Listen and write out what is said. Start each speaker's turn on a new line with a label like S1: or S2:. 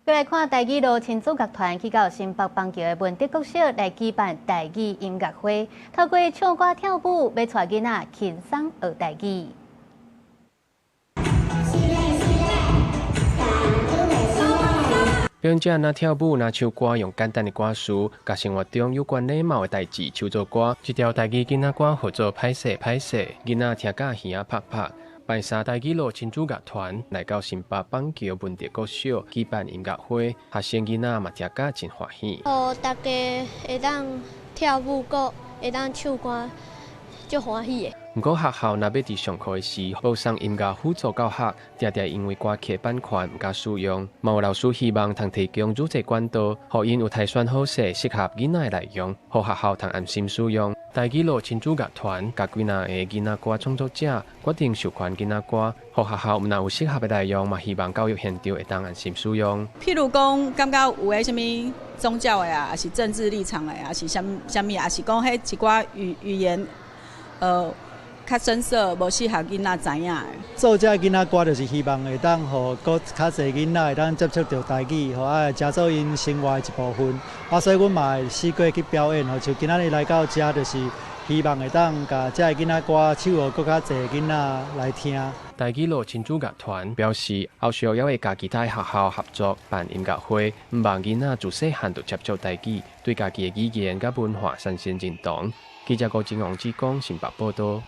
S1: 再來看台語路親子樂團去到新北邦橋的文德國小來舉辦台語音樂會，透過唱歌跳舞，要帶囡仔輕鬆學台語。
S2: 表演者若跳舞、若唱歌，用簡單的歌詞，甲生活中有關禮貌的代志唱做歌。一條台語囡仔歌號做歹勢歹勢，囡仔聽甲耳仔拍拍。拜三台語路親子樂團來到新北邦橋文德國小舉辦音樂會，學生囡仔嘛聽甲真歡喜。
S3: 哦，大家會當跳舞，個會當唱歌，足歡喜的。不
S2: 過學校若要佇上課的時報上音樂輔助教學，常常因為歌曲版權唔敢使用，嘛有老師希望通提供語濟管道，互因有篩選好勢適合囡仔的內容，互學校通安心使用。台語路親子樂團甲幾若個囡仔歌創作者決定授權囡仔歌，互學校毋若有適合的內容，嘛希望教育現場會當安心使用。
S4: 譬如講，感覺有誒什麼宗教的啊，還是政治立場的啊，是什麼，還是講迄一寡語言，較深色，無適合囡仔知影的。
S5: 做這囡仔歌，就是希望會當互較儕囡仔會當接觸到台語，互愛加做因生活的一部分。所以阮嘛會試過去表演，像今仔日來到這，就是希望會當甲這囡仔歌唱互更較儕囡仔來聽。
S2: 台語路親子樂團表示，後續也會甲其他學校合作辦音樂會，毋望囡仔自細漢就接觸台語，對家己的語言甲文化產生認同。記者郭金宏之講新北報道。